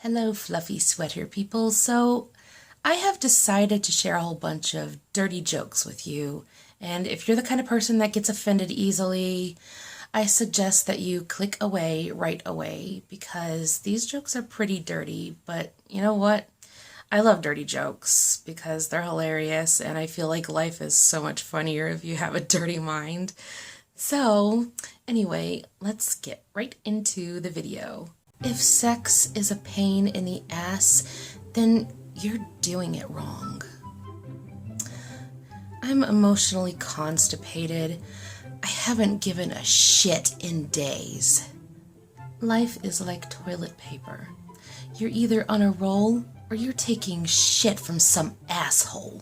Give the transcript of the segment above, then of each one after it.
Hello, fluffy sweater people. So, I have decided to share a whole bunch of dirty jokes with you. And if you're the kind of person that gets offended easily, I suggest that you click away right away because these jokes are pretty dirty. But you know what? I love dirty jokes because they're hilarious and I feel like life is so much funnier if you have a dirty mind. So, anyway, let's get right into the video. If sex is a pain in the ass, then you're doing it wrong. I'm emotionally constipated. I haven't given a shit in days. Life is like toilet paper. You're either on a roll or you're taking shit from some asshole.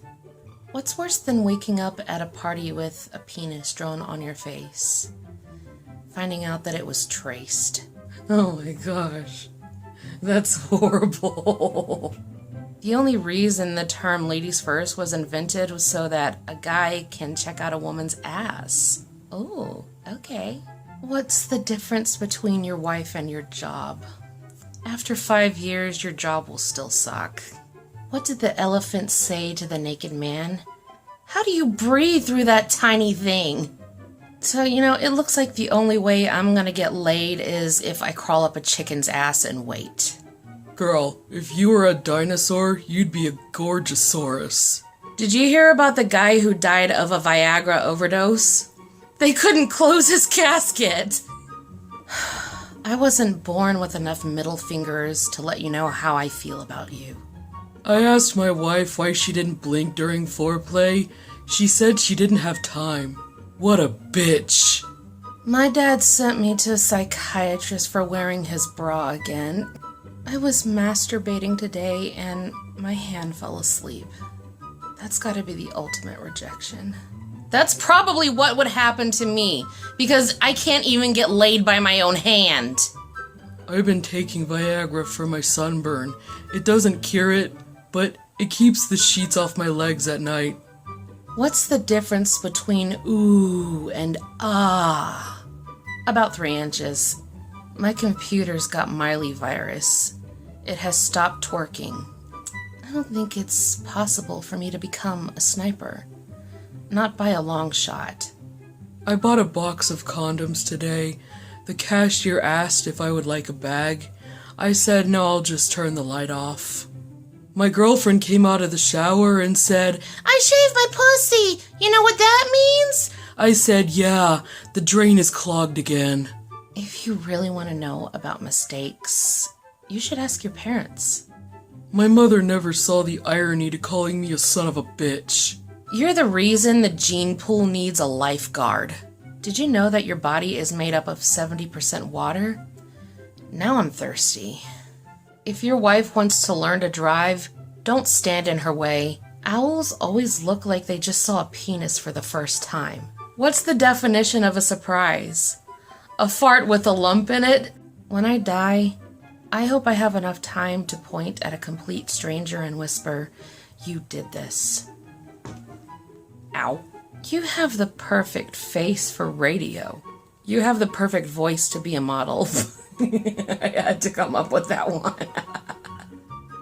What's worse than waking up at a party with a penis drawn on your face? Finding out that it was traced. Oh my gosh, that's horrible. The only reason the term ladies first was invented was so that a guy can check out a woman's ass. Oh, okay. What's the difference between your wife and your job? After 5 years, your job will still suck. What did the elephant say to the naked man? How do you breathe through that tiny thing? So, it looks like the only way I'm gonna get laid is if I crawl up a chicken's ass and wait. Girl, if you were a dinosaur, you'd be a Gorgeosaurus. Did you hear about the guy who died of a Viagra overdose? They couldn't close his casket. I wasn't born with enough middle fingers to let you know how I feel about you. I asked my wife why she didn't blink during foreplay. She said she didn't have time. What a bitch. My dad sent me to a psychiatrist for wearing his bra again. I was masturbating today and my hand fell asleep. That's gotta be the ultimate rejection. That's probably what would happen to me, because I can't even get laid by my own hand. I've been taking Viagra for my sunburn. It doesn't cure it, but it keeps the sheets off my legs at night. What's the difference between ooh and ah? About 3 inches. My computer's got Miley virus. It has stopped twerking. I don't think it's possible for me to become a sniper. Not by a long shot. I bought a box of condoms today. The cashier asked if I would like a bag. I said no, I'll just turn the light off. My girlfriend came out of the shower and said, I shaved my pussy! You know what that means? I said, yeah, the drain is clogged again. If you really want to know about mistakes, you should ask your parents. My mother never saw the irony to calling me a son of a bitch. You're the reason the gene pool needs a lifeguard. Did you know that your body is made up of 70% water? Now I'm thirsty. If your wife wants to learn to drive, don't stand in her way. Owls always look like they just saw a penis for the first time. What's the definition of a surprise? A fart with a lump in it? When I die, I hope I have enough time to point at a complete stranger and whisper, you did this. Ow. You have the perfect face for radio. You have the perfect voice to be a model. I had to come up with that one.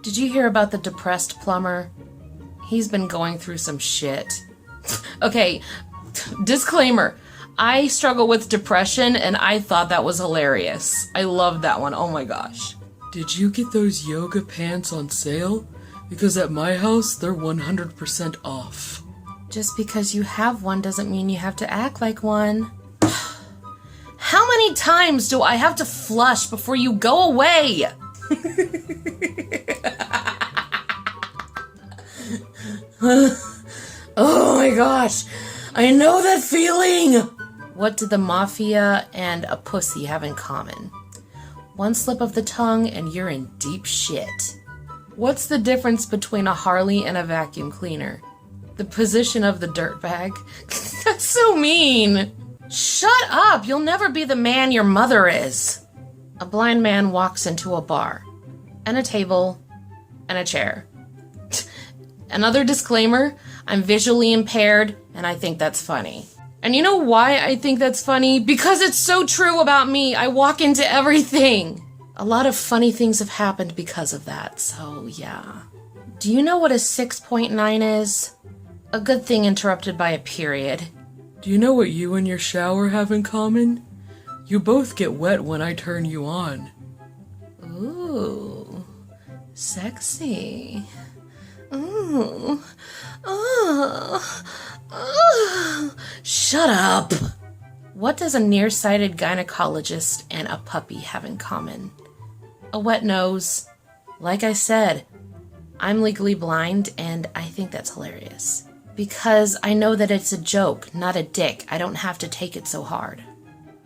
Did you hear about the depressed plumber? He's been going through some shit. Okay, disclaimer. I struggle with depression and I thought that was hilarious. I love that one. Oh my gosh. Did you get those yoga pants on sale? Because at my house, they're 100% off. Just because you have one doesn't mean you have to act like one. How many times do I have to flush before you go away? Oh my gosh, I know that feeling. What do the mafia and a pussy have in common? One slip of the tongue and you're in deep shit. What's the difference between a Harley and a vacuum cleaner? The position of the dirtbag. That's so mean. Shut up! You'll never be the man your mother is. A blind man walks into a bar, and a table, and a chair. Another disclaimer, I'm visually impaired, and I think that's funny. And you know why I think that's funny? Because it's so true about me. I walk into everything. A lot of funny things have happened because of that, so yeah. Do you know what a 6.9 is? A good thing interrupted by a period. Do you know what you and your shower have in common? You both get wet when I turn you on. Ooh, sexy. Ooh, oh, oh. Shut up. What does a nearsighted gynecologist and a puppy have in common? A wet nose. Like I said, I'm legally blind and I think that's hilarious. Because I know that it's a joke, not a dick. I don't have to take it so hard.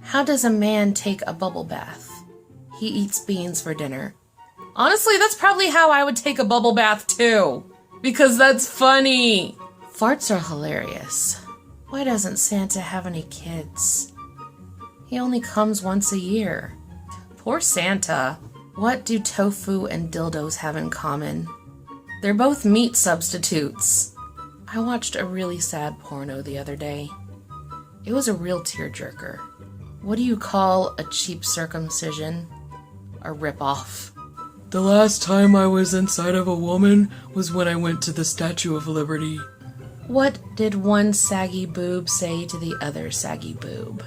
How does a man take a bubble bath? He eats beans for dinner. Honestly, that's probably how I would take a bubble bath too. Because that's funny. Farts are hilarious. Why doesn't Santa have any kids? He only comes once a year. Poor Santa. What do tofu and dildos have in common? They're both meat substitutes. I watched a really sad porno the other day. It was a real tearjerker. What do you call a cheap circumcision? A ripoff. The last time I was inside of a woman was when I went to the Statue of Liberty. What did one saggy boob say to the other saggy boob?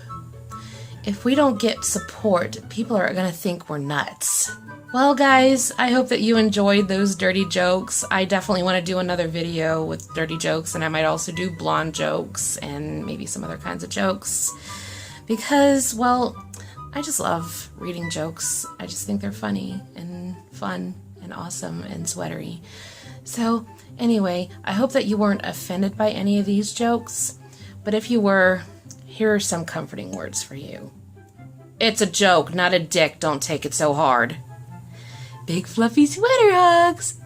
If we don't get support, people are going to think we're nuts. Well, guys, I hope that you enjoyed those dirty jokes. I definitely want to do another video with dirty jokes, and I might also do blonde jokes and maybe some other kinds of jokes. Because, well, I just love reading jokes. I just think they're funny and fun and awesome and sweatery. So, anyway, I hope that you weren't offended by any of these jokes. But if you were, here are some comforting words for you. It's a joke, not a dick. Don't take it so hard. Big fluffy sweater hugs!